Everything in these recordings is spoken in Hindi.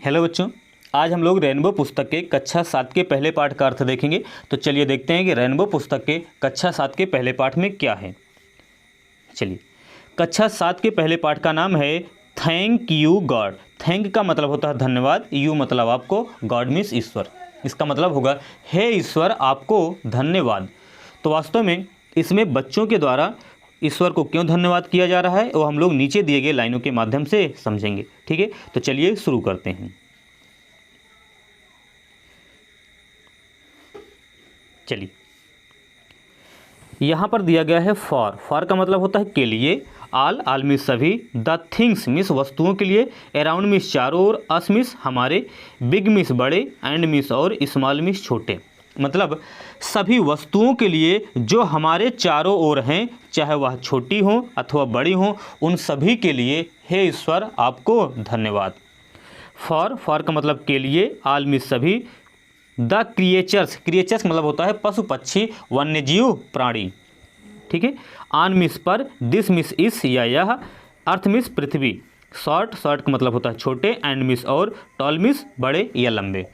हेलो बच्चों, आज हम लोग रेनबो पुस्तक के कक्षा 7 के पहले पाठ का अर्थ देखेंगे। तो चलिए देखते हैं कि रेनबो पुस्तक के कक्षा 7 के पहले पाठ में क्या है। चलिए, कक्षा 7 के पहले पाठ का नाम है थैंक यू गॉड। थैंक का मतलब होता है धन्यवाद, यू मतलब आपको, गॉड मीन्स ईश्वर। इसका मतलब होगा हे ईश्वर आपको धन्यवाद। तो वास्तव में इसमें बच्चों के द्वारा ईश्वर को क्यों धन्यवाद किया जा रहा है वो हम लोग नीचे दिए गए लाइनों के माध्यम से समझेंगे। ठीक है, तो चलिए शुरू करते हैं। चलिए, यहाँ पर दिया गया है फॉर का मतलब होता है के लिए, आल मीन्स सभी, द थिंग्स मीन्स वस्तुओं के लिए, अराउंड मीन्स चारों ओर, अस मीन्स हमारे, बिग मीन्स बड़े, एंड मीन्स और, स्मॉल मीन्स छोटे। मतलब सभी वस्तुओं के लिए जो हमारे चारों ओर हैं, चाहे वह छोटी हो अथवा बड़ी हो, उन सभी के लिए हे ईश्वर आपको धन्यवाद। फॉर का मतलब के लिए, आल मीन्स सभी, द क्रिएचर्स मतलब होता है पशु पक्षी वन्य जीव प्राणी। ठीक है, ऑन मिस पर, दिस मिस इस या यह, अर्थ मिस पृथ्वी, शॉर्ट का मतलब होता है छोटे, एंड मिस और, टॉल मिस बड़े या लंबे।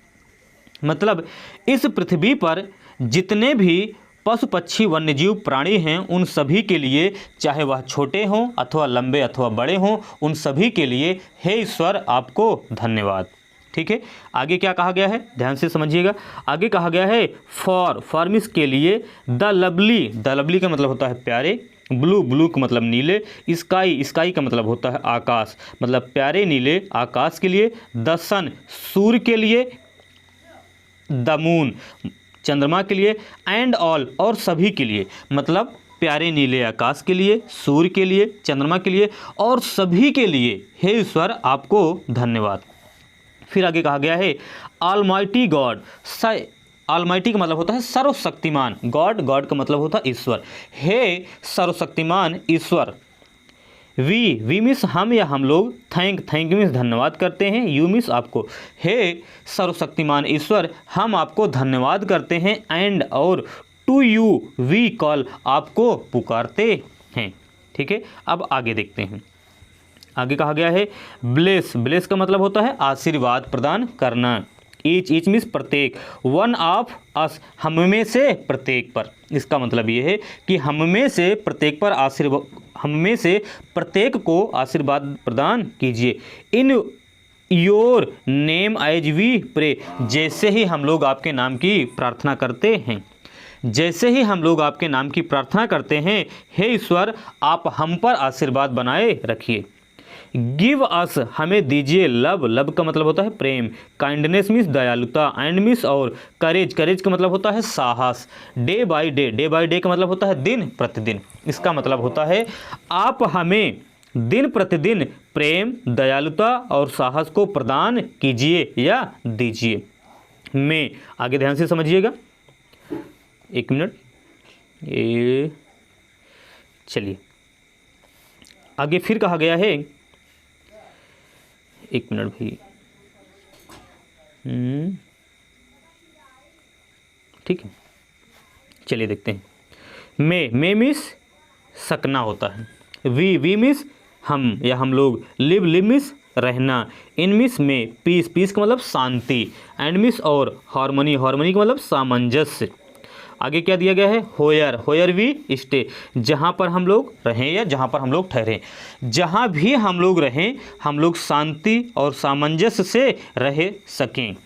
मतलब इस पृथ्वी पर जितने भी पशु पक्षी वन्य जीव प्राणी हैं उन सभी के लिए, चाहे वह छोटे हों अथवा लंबे अथवा बड़े हों, उन सभी के लिए हे ईश्वर आपको धन्यवाद। ठीक है, आगे क्या कहा गया है ध्यान से समझिएगा। आगे कहा गया है फॉर मीन्स के लिए, द लवली का मतलब होता है प्यारे, ब्लू का मतलब नीले, स्काई का मतलब होता है आकाश, मतलब प्यारे नीले आकाश के लिए, द सन सूर्य के लिए, द मून चंद्रमा के लिए, एंड ऑल और सभी के लिए, मतलब प्यारे नीले आकाश के लिए, सूर्य के लिए, चंद्रमा के लिए और सभी के लिए हे ईश्वर आपको धन्यवाद। फिर आगे कहा गया है ऑलमाइटी गॉड। ऑलमाइटी का मतलब होता है सर्वशक्तिमान, गॉड का मतलब होता है ईश्वर, हे सर्वशक्तिमान ईश्वर। वी मीन्स हम या हम लोग, थैंक मीन्स धन्यवाद करते हैं, यू मीन्स आपको, हे सर्वशक्तिमान ईश्वर हम आपको धन्यवाद करते हैं, एंड और, टू यू वी कॉल आपको पुकारते हैं। ठीक है, अब आगे देखते हैं। आगे कहा गया है ब्लेस का मतलब होता है आशीर्वाद प्रदान करना, ईच मीन्स प्रत्येक, वन ऑफ अस हम में से प्रत्येक पर। इसका मतलब ये है कि हम में से प्रत्येक पर हम में से प्रत्येक को आशीर्वाद प्रदान कीजिए। In your name as we pray, जैसे ही हम लोग आपके नाम की प्रार्थना करते हैं, जैसे ही हम लोग आपके नाम की प्रार्थना करते हैं, हे ईश्वर आप हम पर आशीर्वाद बनाए रखिए। गिव अस हमें दीजिए लव का मतलब होता है प्रेम, काइंडनेस मीन्स दयालुता, एंड मीन्स और, करेज का मतलब होता है साहस, डे बाय डे का मतलब होता है दिन प्रतिदिन। इसका मतलब होता है आप हमें दिन प्रतिदिन प्रेम, दयालुता और साहस को प्रदान कीजिए या दीजिए। मैं आगे ध्यान से समझिएगा, एक मिनट, चलिए आगे फिर कहा गया है, एक मिनट भाई, ठीक है, चलिए देखते हैं। मे मिस सकना होता है, वी मिस हम या हम लोग, लिव मिस रहना, इन मिस में, पीस का मतलब शांति, एंड मिस और, हार्मनी का मतलब सामंजस्य। आगे क्या दिया गया है होयर वी स्टे, जहाँ पर हम लोग रहें या जहाँ पर हम लोग ठहरें, जहाँ भी हम लोग रहें हम लोग शांति और सामंजस्य से रह सकें।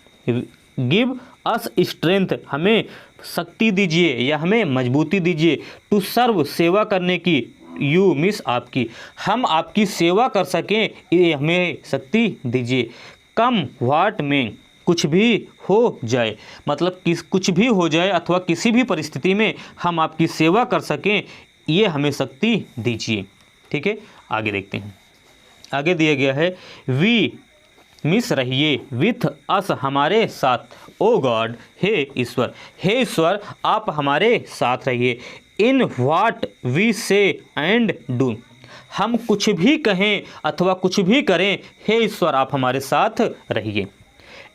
गिव अस स्ट्रेंथ हमें शक्ति दीजिए या हमें मजबूती दीजिए, टू सर्व सेवा करने की, यू मिस आपकी, हम आपकी सेवा कर सकें ये हमें शक्ति दीजिए। कम व्हाट में कुछ भी हो जाए, मतलब कुछ भी हो जाए अथवा किसी भी परिस्थिति में हम आपकी सेवा कर सकें ये हमें शक्ति दीजिए। ठीक है, आगे देखते हैं। आगे दिया गया है वी मिस रहिए, विथ अस हमारे साथ, ओ गॉड हे ईश्वर आप हमारे साथ रहिए। इन व्हाट वी से एंड डू, हम कुछ भी कहें अथवा कुछ भी करें हे ईश्वर आप हमारे साथ रहिए।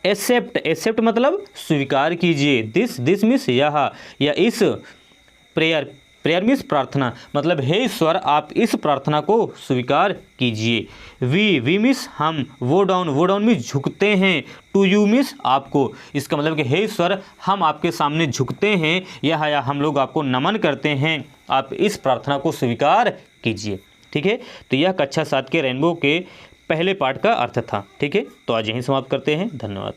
एक्सेप्ट मतलब स्वीकार कीजिए, दिस मिस यह या इस प्रेयर प्रेयर मीन्स प्रार्थना, मतलब हे ईश्वर आप इस प्रार्थना को स्वीकार कीजिए। वी मीन्स हम, वो डाउन मीन्स झुकते हैं, टू यू मीन्स आपको। इसका मतलब कि हे ईश्वर हम आपके सामने झुकते हैं या हम लोग आपको नमन करते हैं, आप इस प्रार्थना को स्वीकार कीजिए। ठीक है, तो यह कक्षा 7 के रेनबो के पहले पार्ट का अर्थ था। ठीक है, तो आज यहीं समाप्त करते हैं। धन्यवाद।